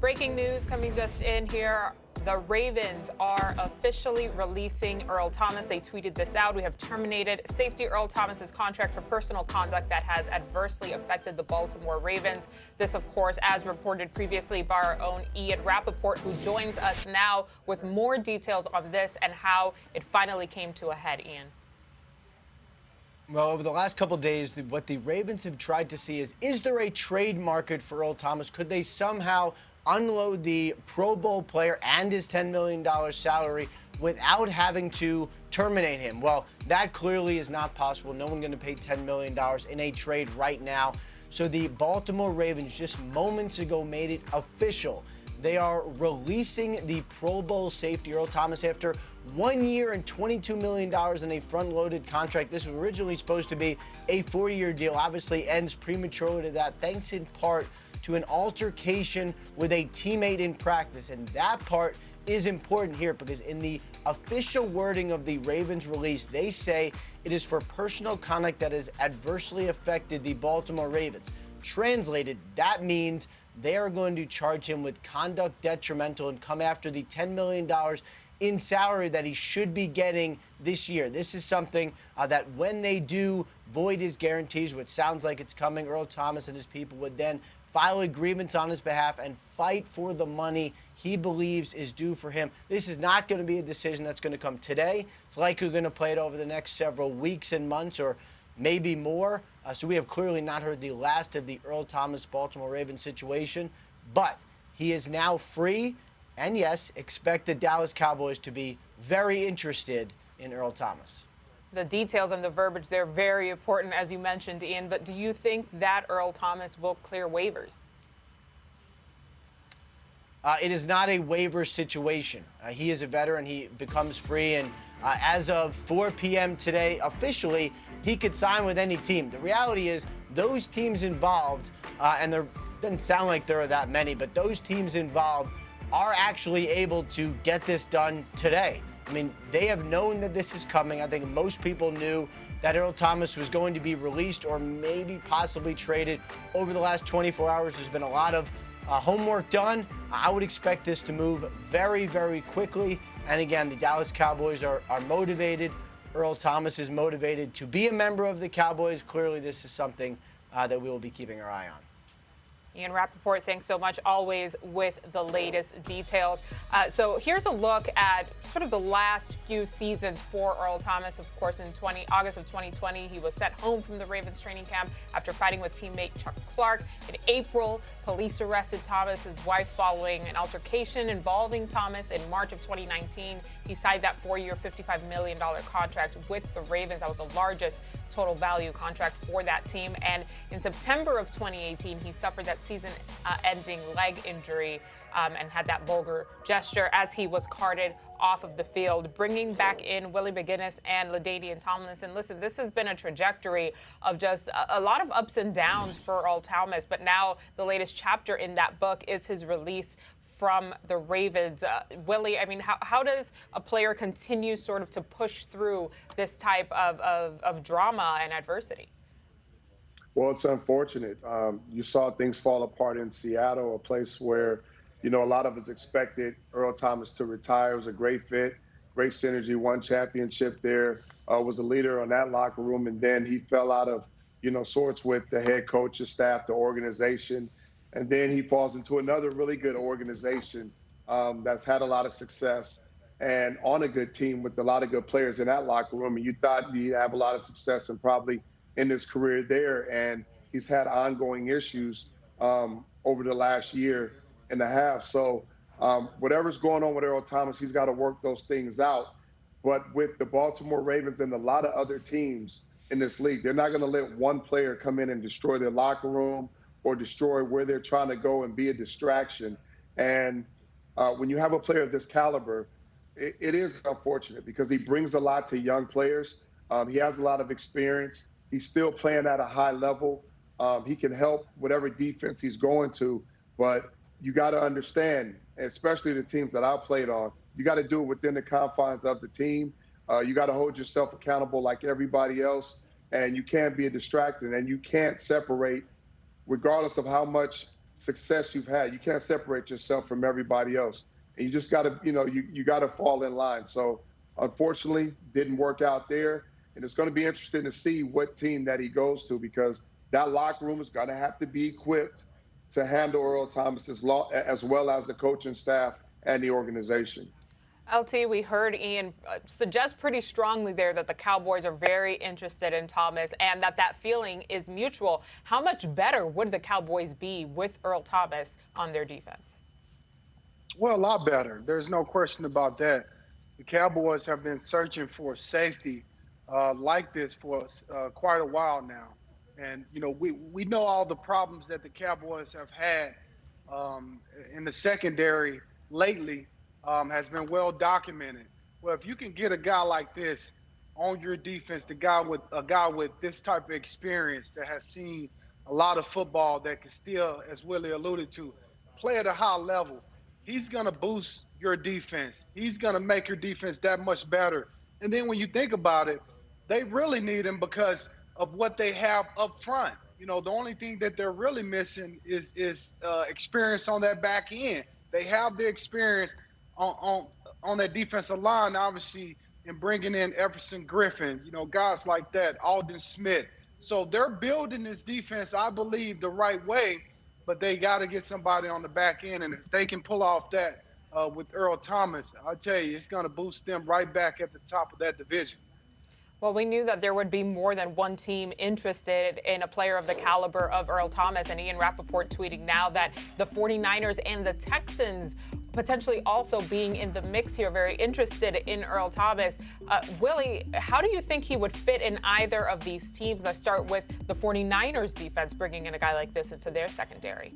Breaking news coming just in here. The Ravens are officially releasing Earl Thomas. They tweeted this out. We have terminated safety Earl Thomas's contract for personal conduct that has adversely affected the Baltimore Ravens. This, of course, as reported previously by our own Ian Rappaport, who joins us now with more details on this and how it finally came to a head. Ian. Well, over the last couple of days, what the Ravens have tried to see is there a trade market for Earl Thomas? Could they somehow unload the Pro Bowl player and his $10 million salary without having to terminate him? Well, that clearly is not possible. No one's going to pay $10 million in a trade right now. So the Baltimore Ravens just moments ago made it official. They are releasing the Pro Bowl safety Earl Thomas after 1 year and $22 million in a front-loaded contract. This was originally supposed to be a 4-year deal. Obviously ends prematurely to that, thanks in part to an altercation with a teammate in practice. And that part is important here because in the official wording of the Ravens release, they say it is for personal conduct that has adversely affected the Baltimore Ravens. Translated, that means they are going to charge him with conduct detrimental and come after the $10 million in salary that he should be getting this year. This is something that when they do void his guarantees, which sounds like it's coming, Earl Thomas and his people would then file agreements on his behalf and fight for the money he believes is due for him. This is not going to be a decision that's going to come today. It's likely going to play it over the next several weeks and months or maybe more. So we have clearly not heard the last of the Earl Thomas Baltimore Ravens situation, but he is now free. And yes, expect the Dallas Cowboys to be very interested in Earl Thomas. The details and the verbiage, they're very important, as you mentioned, Ian. But do you think that Earl Thomas will clear waivers? It is not a waiver situation. He is a veteran. He becomes free. And as of 4 p.m. today, officially, he could sign with any team. The reality is those teams involved, and there doesn't sound like there are that many, but those teams involved are actually able to get this done today. I mean, they have known that this is coming. I think most people knew that Earl Thomas was going to be released or maybe possibly traded over the last 24 hours. There's been a lot of homework done. I would expect this to move very, very quickly. And again, the Dallas Cowboys are motivated. Earl Thomas is motivated to be a member of the Cowboys. Clearly, this is something that we will be keeping our eye on. Ian Rappaport, thanks so much, always with the latest details. So here's a look at sort of the last few seasons for Earl Thomas. Of course, in August of 2020, he was sent home from the Ravens training camp after fighting with teammate Chuck Clark. In April, police arrested Thomas's wife following an altercation involving Thomas. In March of 2019, he signed that 4-year, $55 million contract with the Ravens. That was the largest total value contract for that team. And in September of 2018, he suffered that season-ending leg injury and had that vulgar gesture as he was carted off of the field, bringing back in Willie McGinnis and LaDainian Tomlinson. Listen, this has been a trajectory of just a lot of ups and downs for Earl Thomas, but now the latest chapter in that book is his release from the Ravens. Willie, I mean, how does a player continue sort of to push through this type of drama and adversity? Well, it's unfortunate. You saw things fall apart in Seattle, a place where, a lot of us expected Earl Thomas to retire. It was a great fit, great synergy, won championship there, was a leader on that locker room, and then he fell out of, sorts with the head coach, the staff, the organization. And then he falls into another really good organization that's had a lot of success and on a good team with a lot of good players in that locker room. And you thought he'd have a lot of success and probably in his career there. And he's had ongoing issues over the last year and a half. So whatever's going on with Earl Thomas, he's got to work those things out. But with the Baltimore Ravens and a lot of other teams in this league, they're not going to let one player come in and destroy their locker room or destroy where they're trying to go and be a distraction. And when you have a player of this caliber, it is unfortunate because he brings a lot to young players. He has a lot of experience. He's still playing at a high level. He can help whatever defense he's going to, but you got to understand, especially the teams that I played on, you got to do it within the confines of the team. You got to hold yourself accountable like everybody else, and you can't be a distraction, and you can't separate, regardless of how much success you've had. You can't separate yourself from everybody else. And you just got to, you got to fall in line. So unfortunately, didn't work out there. And it's going to be interesting to see what team that he goes to, because that locker room is going to have to be equipped to handle Earl Thomas as well as the coaching staff and the organization. LT, we heard Ian suggest pretty strongly there that the Cowboys are very interested in Thomas and that feeling is mutual. How much better would the Cowboys be with Earl Thomas on their defense? Well, a lot better. There's no question about that. The Cowboys have been searching for safety like this for quite a while now. And, we know all the problems that the Cowboys have had in the secondary lately. Has been well documented. Well, if you can get a guy like this on your defense, a guy with this type of experience that has seen a lot of football, that can still, as Willie alluded to, play at a high level, he's going to boost your defense. He's going to make your defense that much better. And then when you think about it, they really need him because of what they have up front. The only thing that they're really missing is experience on that back end. They have the experience on that defensive line, obviously, in bringing in Everson Griffin, guys like that, Aldon Smith. So they're building this defense, I believe, the right way, but they got to get somebody on the back end. And if they can pull off that with Earl Thomas, I tell you, it's going to boost them right back at the top of that division. Well, we knew that there would be more than one team interested in a player of the caliber of Earl Thomas, and Ian Rappaport tweeting now that the 49ers and the Texans potentially also being in the mix here, very interested in Earl Thomas. Willie, how do you think he would fit in either of these teams? Let's start with the 49ers defense, bringing in a guy like this into their secondary.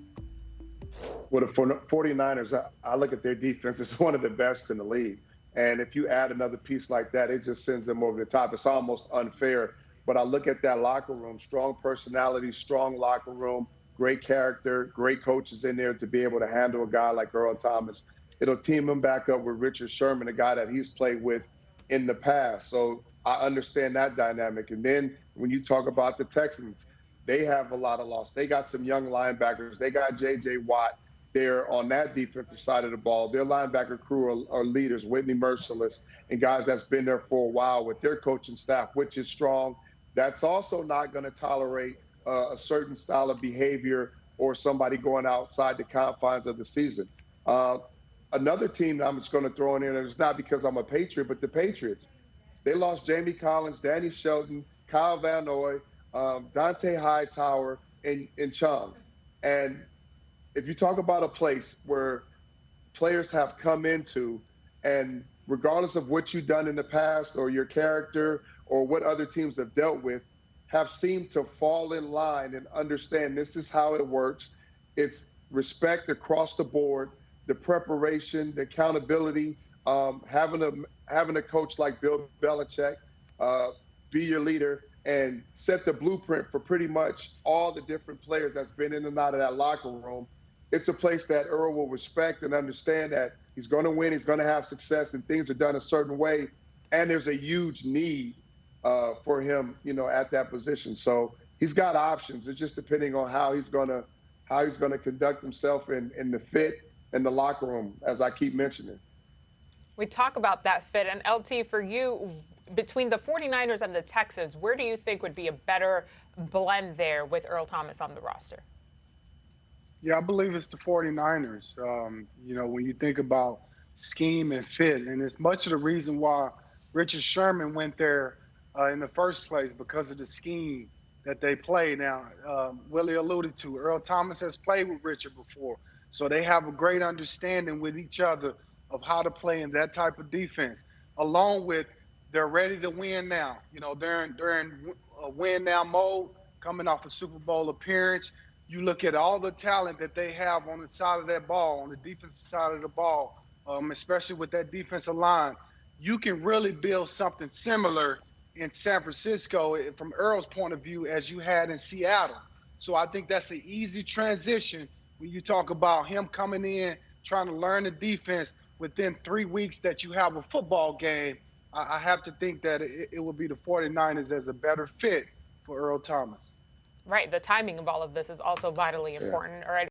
Well, the 49ers, I look at their defense as one of the best in the league. And if you add another piece like that, it just sends them over the top. It's almost unfair. But I look at that locker room, strong personality, strong locker room, great character, great coaches in there to be able to handle a guy like Earl Thomas. It'll team him back up with Richard Sherman, a guy that he's played with in the past. So I understand that dynamic. And then when you talk about the Texans, they have a lot of loss. They got some young linebackers. They got J.J. Watt there on that defensive side of the ball. Their linebacker crew are leaders, Whitney Merciless, and guys that's been there for a while with their coaching staff, which is strong. That's also not going to tolerate a certain style of behavior or somebody going outside the confines of the season. Another team that I'm just going to throw in there, and it's not because I'm a Patriot, but the Patriots. They lost Jamie Collins, Danny Shelton, Kyle Van Noy, Dante Hightower, and Chung. And if you talk about a place where players have come into, and regardless of what you've done in the past or your character or what other teams have dealt with, have seemed to fall in line and understand this is how it works. It's respect across the board, the preparation, the accountability, having a coach like Bill Belichick be your leader and set the blueprint for pretty much all the different players that's been in and out of that locker room. It's a place that Earl will respect and understand that he's going to win, he's going to have success, and things are done a certain way. And there's a huge need for him, at that position. So he's got options. It's just depending on how he's going to conduct himself in the fit in the locker room, as I keep mentioning. We talk about that fit. And LT, for you, between the 49ers and the Texans, where do you think would be a better blend there with Earl Thomas on the roster? Yeah, I believe it's the 49ers. When you think about scheme and fit, and it's much of the reason why Richard Sherman went there in the first place, because of the scheme that they play. Now, Willie alluded to, Earl Thomas has played with Richard before, so they have a great understanding with each other of how to play in that type of defense, along with they're ready to win now. They're in a win now mode, coming off a Super Bowl appearance. You look at all the talent that they have on the side of that ball, on the defensive side of the ball, especially with that defensive line. You can really build something similar in San Francisco, from Earl's point of view, as you had in Seattle. So I think that's an easy transition when you talk about him coming in, trying to learn the defense within 3 weeks that you have a football game. I have to think that it would be the 49ers as a better fit for Earl Thomas. Right. The timing of all of this is also vitally important. All right.